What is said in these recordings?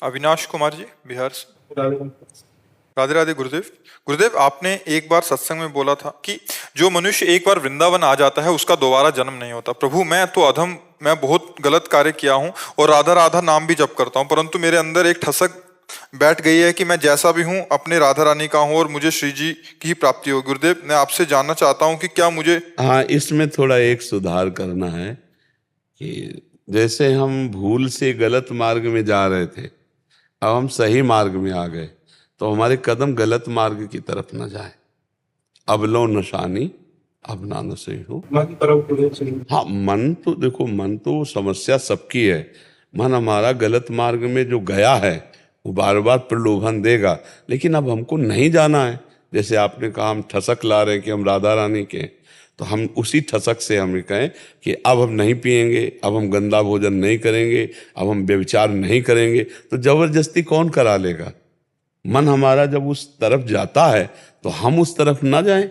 अविनाश कुमार जी, बिहार से। राधे राधे गुरुदेव। गुरुदेव, आपने एक बार सत्संग में बोला था कि जो मनुष्य एक बार वृंदावन आ जाता है उसका दोबारा जन्म नहीं होता। प्रभु, मैं तो अधम, मैं बहुत गलत कार्य किया हूँ और राधा राधा नाम भी जप करता हूँ, परंतु मेरे अंदर एक ठसक बैठ गई है कि मैं जैसा भी हूँ अपने राधा रानी का हूँ और मुझे श्री जी की ही प्राप्ति हो। गुरुदेव, मैं आपसे जानना चाहता हूँ कि क्या मुझे। हाँ, इसमें थोड़ा एक सुधार करना है कि जैसे हम भूल से गलत मार्ग में जा रहे थे, अब हम सही मार्ग में आ गए, तो हमारे कदम गलत मार्ग की तरफ न जाए। अब लो नशानी अब ना नशे हो। हाँ, मन तो देखो, मन तो समस्या सबकी है। मन हमारा गलत मार्ग में जो गया है वो बार बार प्रलोभन देगा, लेकिन अब हमको नहीं जाना है। जैसे आपने कहा हम ठसक ला रहे हैं कि हम राधा रानी के, तो हम उसी ठसक से हम कहें कि अब हम नहीं पिएंगे, अब हम गंदा भोजन नहीं करेंगे, अब हम व्यभिचार नहीं करेंगे, तो जबरदस्ती कौन करा लेगा? मन हमारा जब उस तरफ जाता है तो हम उस तरफ ना जाएं,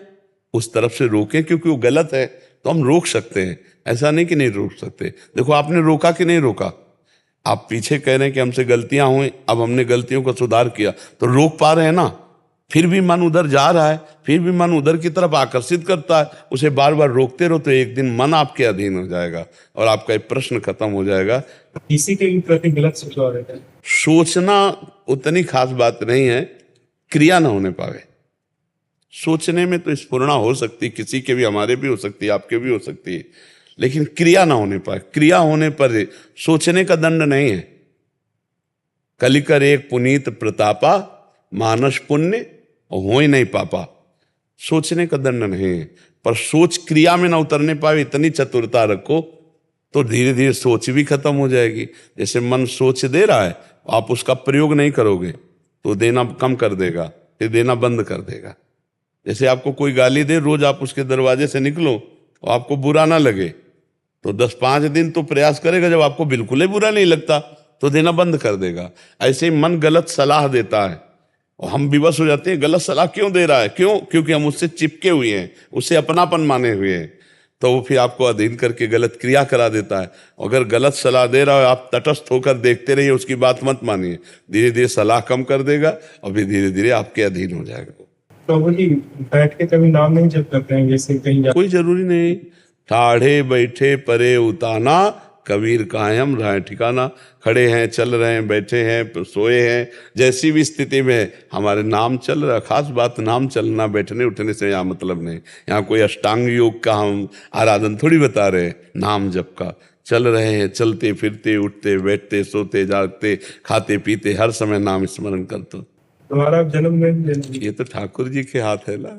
उस तरफ से रोकें, क्योंकि वो गलत है तो हम रोक सकते हैं। ऐसा नहीं कि नहीं रोक सकते। देखो, आपने रोका कि नहीं रोका? आप पीछे कह रहे हैं कि हमसे गलतियां हुई, अब हमने गलतियों का सुधार किया, तो रोक पा रहे हैं ना। फिर भी मन उधर जा रहा है, फिर भी मन उधर की तरफ आकर्षित करता है, उसे बार बार रोकते रहो तो एक दिन मन आपके अधीन हो जाएगा और आपका एक प्रश्न खत्म हो जाएगा। किसी के प्रति गलत सोच रहे थे। सोचना उतनी खास बात नहीं है, क्रिया ना होने पावे। सोचने में तो स्फुरणा हो सकती, किसी के भी, हमारे भी हो सकती है, आपके भी हो सकती है, लेकिन क्रिया ना होने पाए। क्रिया होने पर सोचने का दंड नहीं है। कलिकर एक पुनीत प्रतापा, मानस पुण्य और हो ही नहीं पापा। सोचने का दंड नहीं है, पर सोच क्रिया में ना उतरने पाए, इतनी चतुरता रखो तो धीरे धीरे सोच भी खत्म हो जाएगी। जैसे मन सोच दे रहा है, आप उसका प्रयोग नहीं करोगे तो देना कम कर देगा, फिर देना बंद कर देगा। जैसे आपको कोई गाली दे, रोज आप उसके दरवाजे से निकलो और आपको बुरा ना लगे, तो 10-5 दिन तो प्रयास करेगा, जब आपको बिल्कुल ही बुरा नहीं लगता तो देना बंद कर देगा। ऐसे ही मन गलत सलाह देता है और हम विवश हो जाते हैं, गलत सलाह क्यों दे रहा है? क्यों? क्योंकि हम उससे चिपके हुए हैं, उससे अपनापन माने हुए हैं, तो वो फिर आपको अधीन करके गलत क्रिया करा देता है। अगर गलत सलाह दे रहा है, आप तटस्थ होकर देखते रहिए, उसकी बात मत मानिए, धीरे धीरे सलाह कम कर देगा और फिर धीरे धीरे आपके अधीन हो जाएगा। प्रभु जी, बैठ के कभी नाम नहीं जप करते हैं जैसे कहीं कोई जरूरी नहीं। ठाढ़े बैठे परे उताना, कबीर कायम रहे ठिकाना। खड़े हैं, चल रहे हैं, बैठे हैं, सोए हैं, जैसी भी स्थिति में हमारे नाम चल रहा। खास बात नाम चलना, बैठने उठने से यहाँ मतलब नहीं। यहाँ कोई अष्टांग योग का हम आराधन थोड़ी बता रहे हैं, नाम जप का। चल रहे हैं, चलते फिरते, उठते बैठते, सोते जागते, खाते पीते, हर समय नाम स्मरण करते। तुम्हारा जन्म नहीं, ये तो ठाकुर जी के हाथ है ना।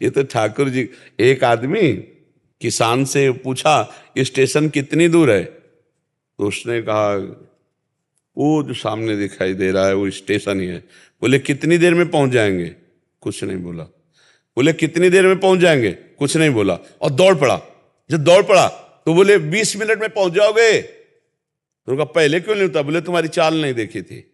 ये तो ठाकुर जी। एक आदमी किसान से पूछा स्टेशन कितनी दूर है, तो उसने कहा वो जो सामने दिखाई दे रहा है वो स्टेशन ही है। बोले कितनी देर में पहुंच जाएंगे? कुछ नहीं बोला। बोले कितनी देर में पहुंच जाएंगे? कुछ नहीं बोला, और दौड़ पड़ा। जब दौड़ पड़ा तो बोले 20 मिनट में पहुंच जाओगे। तो कहा पहले क्यों नहीं होता? बोले तुम्हारी चाल नहीं देखी थी।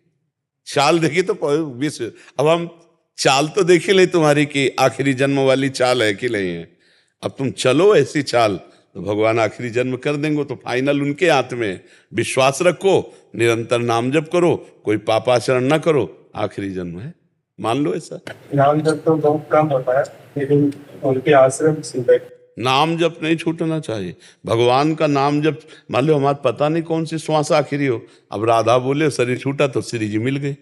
चाल देखी तो 20। अब हम चाल तो देखी नहीं तुम्हारी कि आखिरी जन्म वाली चाल है कि नहीं है। अब तुम चलो ऐसी चाल तो भगवान आखिरी जन्म कर देंगे, तो फाइनल उनके हाथ में। विश्वास रखो, निरंतर नाम जप करो, कोई पापाचरण ना करो, आखिरी जन्म है, मान लो ऐसा। नाम जप तो बहुत कम होता है, लेकिन उनके आश्रम से नाम जप नहीं छूटना चाहिए। भगवान का नाम जप, मान लो हमारा पता नहीं कौन सी श्वास आखिरी हो, अब राधा बोले शरीर छूटा तो श्री जी मिल गए।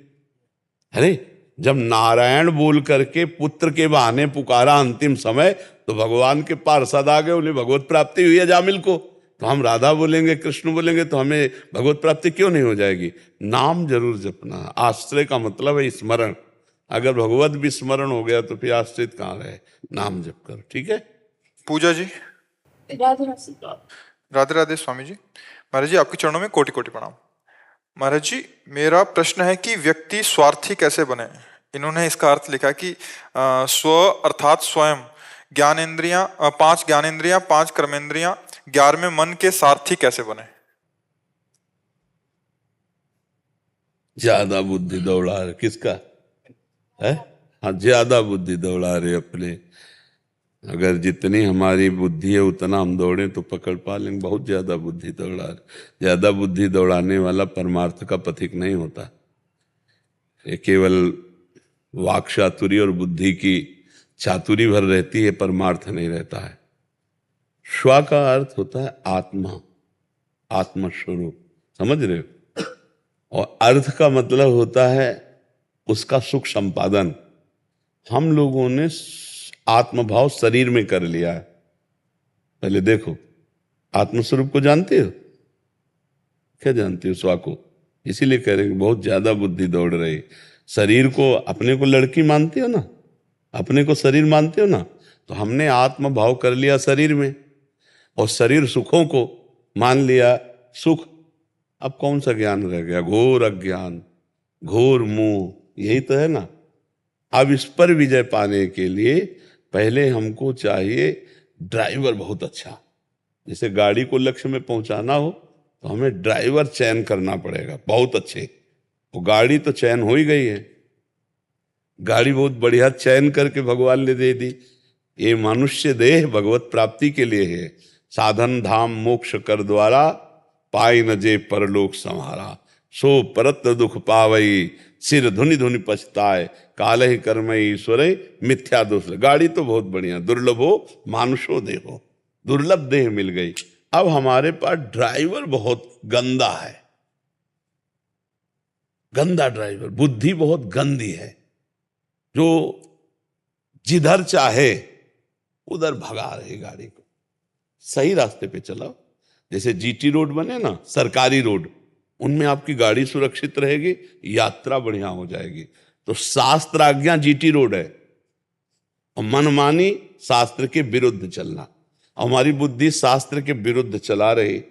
अरे जब नारायण बोल करके पुत्र के बहाने पुकारा अंतिम समय, तो भगवान के पार्षद आ गए, उन्हें भगवत प्राप्ति हुई है जामिल को। तो हम राधा बोलेंगे, कृष्ण बोलेंगे, तो हमें भगवत प्राप्ति क्यों नहीं हो जाएगी? नाम जरूर जपना। आश्रय का मतलब है स्मरण। अगर भगवत विस्मरण हो गया तो फिर आश्रित कहाँ रहे? नाम जप करो, ठीक है। पूजा जी, राधे राधे। राधे राधे स्वामी जी। महाराज जी, आपके चरणों में कोटि कोटि प्रणाम। महाराज जी, मेरा प्रश्न है कि व्यक्ति स्वार्थी कैसे बने। इन्होंने इसका अर्थ लिखा कि स्व अर्थात स्वयं, ज्ञानेंद्रियां, 5 ज्ञानेंद्रियां, 5 कर्मेंद्रियां, 11वें मन के सारथी कैसे बने। ज्यादा बुद्धि दौड़ा रहे किसका है? हाँ, ज्यादा बुद्धि दौड़ा रहे अपने। अगर जितनी हमारी बुद्धि है उतना हम दौड़ें तो पकड़ पा लेंगे। बहुत ज्यादा बुद्धि दौड़ाने वाला परमार्थ का पथिक नहीं होता। ये केवल वाक चातुरी और बुद्धि की चातुरी भर रहती है, परमार्थ नहीं रहता है। स्व का अर्थ होता है आत्मा, आत्मस्वरूप, समझ रहे हो? और अर्थ का मतलब होता है उसका सुख संपादन। हम लोगों ने आत्मभाव शरीर में कर लिया है। पहले देखो, आत्मस्वरूप को जानते हो? क्या जानते हो स्व को? इसीलिए कह रहे हैं कि बहुत ज्यादा बुद्धि दौड़ रही। शरीर को अपने को लड़की मानते हो ना, अपने को शरीर मानते हो ना, तो हमने आत्मभाव कर लिया शरीर में, और शरीर सुखों को मान लिया सुख। अब कौन सा ज्ञान रह गया? घोर अज्ञान, घोर मोह, यही तो है ना। अब इस पर विजय पाने के लिए पहले हमको चाहिए ड्राइवर बहुत अच्छा। जैसे गाड़ी को लक्ष्य में पहुंचाना हो तो हमें ड्राइवर चयन करना पड़ेगा बहुत अच्छे। वो गाड़ी तो चयन हो ही गई है, गाड़ी बहुत बढ़िया चयन करके भगवान ने दे दी। ये मनुष्य देह भगवत प्राप्ति के लिए है। साधन धाम मोक्ष कर द्वारा, पाई न जे परलोक संहारा। सो परत्र दुख पावई, सिर धुनि धुनि पछताए, काले कर्म ईश्वर मिथ्या दोष। गाड़ी तो बहुत बढ़िया, दुर्लभो मानुषो देहो, दुर्लभ देह मिल गई। अब हमारे पास ड्राइवर बहुत गंदा है, गंदा ड्राइवर, बुद्धि बहुत गंदी है, जो जिधर चाहे उधर भगा रही गाड़ी को। सही रास्ते पे चलाओ। जैसे जीटी रोड बने ना, सरकारी रोड, उनमें आपकी गाड़ी सुरक्षित रहेगी, यात्रा बढ़िया हो जाएगी। तो शास्त्र आज्ञा जीटी रोड है, और मनमानी शास्त्र के विरुद्ध चलना। हमारी बुद्धि शास्त्र के विरुद्ध चला रही,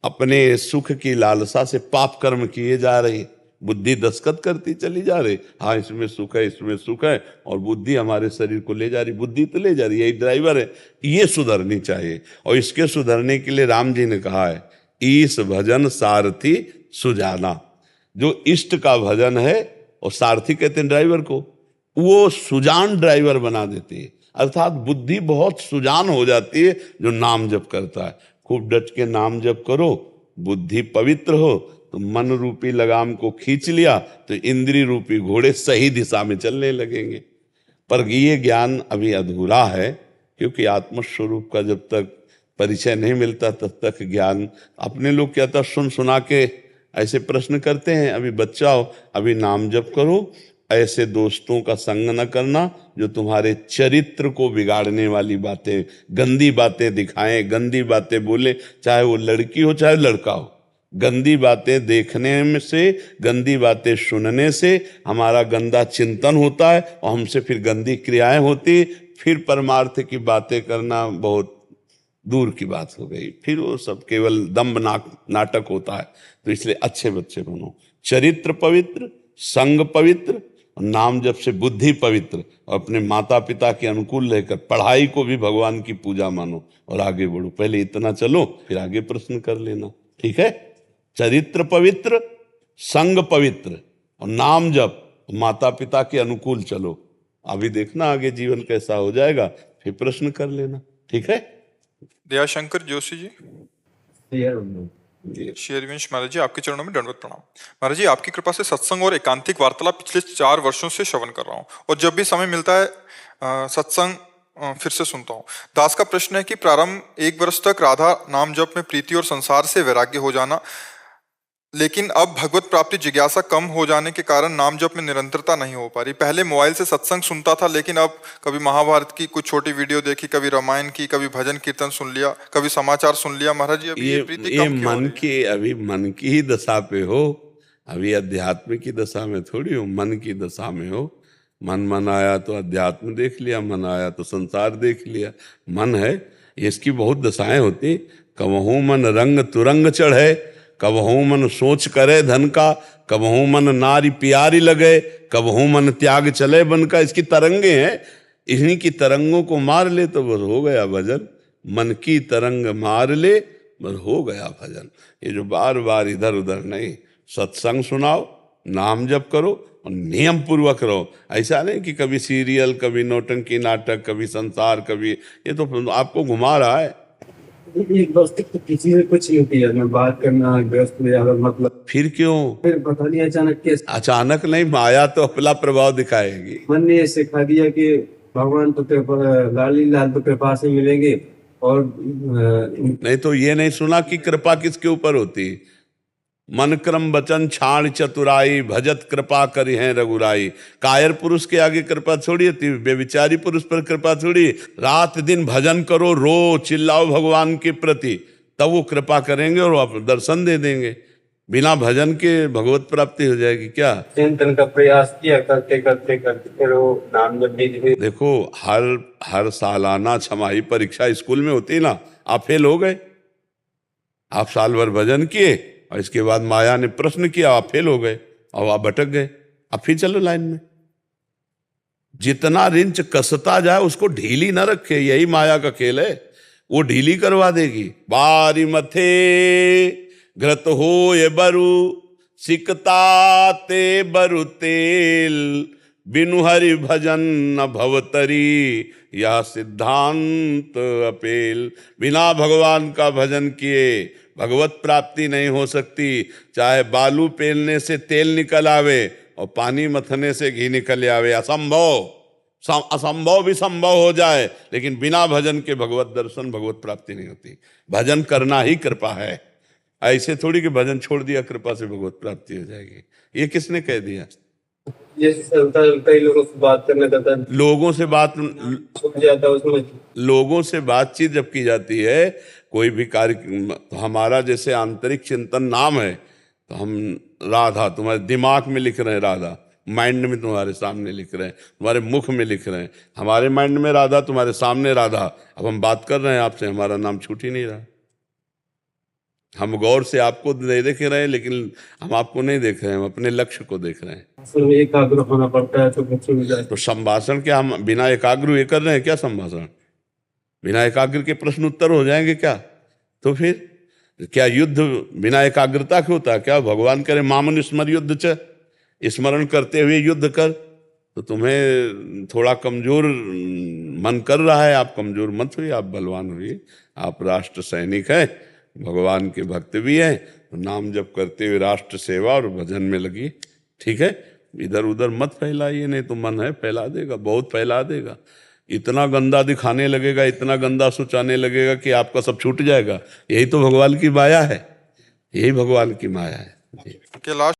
अपने सुख की लालसा से पाप कर्म किए जा रही, बुद्धि दस्खत करती चली जा रही। हाँ इसमें सुख है, इसमें सुख है, और बुद्धि हमारे शरीर को ले जा रही, बुद्धि तो ले जा रही, यही ड्राइवर है। ये सुधरनी चाहिए, और इसके सुधरने के लिए राम जी ने कहा है, ईश भजन सारथी सुजाना। जो इष्ट का भजन है, और सारथी कहते हैं ड्राइवर को, वो सुजान ड्राइवर बना देती है। अर्थात बुद्धि बहुत सुजान हो जाती है जो नाम जप करता है। खूब डट के नाम जप करो, बुद्धि पवित्र हो तो मन रूपी लगाम को खींच लिया तो इंद्रिय रूपी घोड़े सही दिशा में चलने लगेंगे। पर ये ज्ञान अभी अधूरा है, क्योंकि आत्मस्वरूप का जब तक परिचय नहीं मिलता तब तक ज्ञान। अपने लोग क्या था, सुन सुना के ऐसे प्रश्न करते हैं, अभी बच्चा हो, अभी नाम जप करो, ऐसे दोस्तों का संग न करना जो तुम्हारे चरित्र को बिगाड़ने वाली बातें, गंदी बातें दिखाएं, गंदी बातें बोले, चाहे वो लड़की हो चाहे लड़का हो। गंदी बातें देखने में से, गंदी बातें सुनने से हमारा गंदा चिंतन होता है, और हमसे फिर गंदी क्रियाएं होती, फिर परमार्थ की बातें करना बहुत दूर की बात हो गई, फिर वो सब केवल दम्भ नाटक होता है। तो इसलिए अच्छे बच्चे बनो, चरित्र पवित्र, संग पवित्र, नाम जप से बुद्धि पवित्र, और अपने माता पिता के अनुकूल रहकर पढ़ाई को भी भगवान की पूजा मानो और आगे बढ़ो। पहले इतना चलो, फिर आगे प्रश्न कर लेना, ठीक है? चरित्र पवित्र, संग पवित्र, और नाम जप, माता पिता के अनुकूल चलो। अभी देखना आगे जीवन कैसा हो जाएगा, फिर प्रश्न कर लेना, ठीक है? दयाशंकर जोशी जी, शेरवंश महाराज जी, आपके चरणों में दंडवत प्रणाम। महाराज जी, आपकी कृपा से सत्संग और एकांतिक वार्तालाप पिछले 4 वर्षों से श्रवण कर रहा हूँ, और जब भी समय मिलता है सत्संग फिर से सुनता हूँ। दास का प्रश्न है कि प्रारंभ 1 वर्ष तक राधा नाम जप में प्रीति और संसार से वैराग्य हो जाना, लेकिन अब भगवत प्राप्ति जिज्ञासा कम हो जाने के कारण नाम जप में निरंतरता नहीं हो पा रही। पहले मोबाइल से सत्संग सुनता था, लेकिन अब कभी महाभारत की कुछ छोटी वीडियो देखी, कभी रामायण की, कभी भजन कीर्तन सुन लिया, कभी समाचार सुन लिया। महाराज जी, अभी ये प्रीति कम क्यों हो रही है? अभी मन की ही दशा पे हो, अभी अध्यात्म की दशा में थोड़ी हो, मन की दशा में हो। मन आया तो अध्यात्म देख लिया, मन आया तो संसार देख लिया। मन है, इसकी बहुत दशाएं होती। कबहू मन रंग तुरंग चढ़े, कबहू मन सोच करे धन का, कबहू मन नारी प्यारी लगे, कबहू मन त्याग चले बन का। इसकी तरंगे हैं, इन्हीं की तरंगों को मार ले तो बस हो गया भजन। मन की तरंग मार ले बस हो गया भजन। ये जो बार बार इधर उधर नहीं, सत्संग सुनाओ, नाम जप करो और नियम पूर्वक रहो। ऐसा नहीं कि कभी सीरियल, कभी नौटंकी नाटक, कभी संसार, कभी ये तो आपको घुमा रहा है। एक दोस्त तो किसी से कुछ नहीं होती है, मैं बात करना व्यस्त में ज्यादा मतलब, फिर क्यों? फिर पता नहीं अचानक कैसे अचानक नहीं, माया तो अपना प्रभाव दिखाएगी। मन ने सिखा दिया कि भगवान तो कृपा, लाली लाल तो कृपा से मिलेंगे। और नहीं तो ये नहीं सुना कि कृपा किसके ऊपर होती? मन क्रम वचन छाण चतुराई, भजत कृपा करी है रघुराई। कायर पुरुष के आगे कृपा थोड़ी होती, बेविचारी पुरुष पर कृपा थोड़ी। रात दिन भजन करो, रो चिल्लाओ भगवान के प्रति, तब वो कृपा करेंगे और आप दर्शन दे देंगे। बिना भजन के भगवत प्राप्ति हो जाएगी क्या? चिंतन का प्रयास किया, करते करते करते फिर वो नाम जब भी देखो, हर सालाना छमाही परीक्षा स्कूल में होती ना, आप फेल हो गए। आप साल भर भजन किए और इसके बाद माया ने प्रश्न किया, आप फेल हो गए और आप भटक गए। अब फिर चलो लाइन में। जितना रिंच कसता जाए उसको ढीली ना रखे, यही माया का खेल है। वो ढीली करवा देगी। बारी मथे घृत हो ये बरु, सिकता ते बरु तेल, बिनु हरि भजन न भवतरी, यह सिद्धांत अपेल। बिना भगवान का भजन किए भगवत प्राप्ति नहीं हो सकती। चाहे बालू पेलने से तेल निकल आवे और पानी मथने से घी निकल आवे, असंभव भी संभव हो जाए, लेकिन बिना भजन के भगवत दर्शन, भगवत प्राप्ति नहीं होती। भजन करना ही कृपा है। ऐसे थोड़ी कि भजन छोड़ दिया कृपा से भगवत प्राप्ति हो जाएगी। ये किसने कह दिया? जैसे चलता चलता ही लोगों से बात करने का लोगों से बात छूट जाता है उसमें। लोगों से बातचीत जब की जाती है, कोई भी कार्य, तो हमारा जैसे आंतरिक चिंतन नाम है, तो हम राधा तुम्हारे दिमाग में लिख रहे हैं, राधा माइंड में तुम्हारे सामने लिख रहे हैं, तुम्हारे मुख में लिख रहे हैं। हमारे माइंड में राधा, तुम्हारे सामने राधा। अब हम बात कर रहे हैं आपसे, हमारा नाम छूट ही नहीं रहा। हम गौर से आपको नहीं देख रहे हैं, लेकिन हम आपको नहीं देख रहे हैं, हम अपने लक्ष्य को देख रहे हैं। असल में एकाग्र होना पड़ता है तो कुछ हो जाए। तो संभाषण क्या हम बिना एकाग्र हुए कर रहे हैं क्या? संभाषण बिना एकाग्र के प्रश्न उत्तर हो जाएंगे क्या? तो फिर क्या युद्ध बिना एकाग्रता के होता है क्या? भगवान करे मामन स्मर युद्ध च, स्मरण करते हुए युद्ध कर। तो तुम्हें थोड़ा कमजोर मन कर रहा है, आप कमजोर मत हुई, आप बलवान हुई। आप राष्ट्र सैनिक हैं, भगवान के भक्त भी हैं, तो नाम जप करते हुए राष्ट्र सेवा और भजन में लगी। ठीक है, इधर उधर मत फैलाइए, नहीं तो मन है फैला देगा, बहुत फैला देगा। इतना गंदा दिखाने लगेगा, इतना गंदा सोचाने लगेगा कि आपका सब छूट जाएगा। यही तो भगवान की माया है, यही भगवान की माया है। कि लास्ट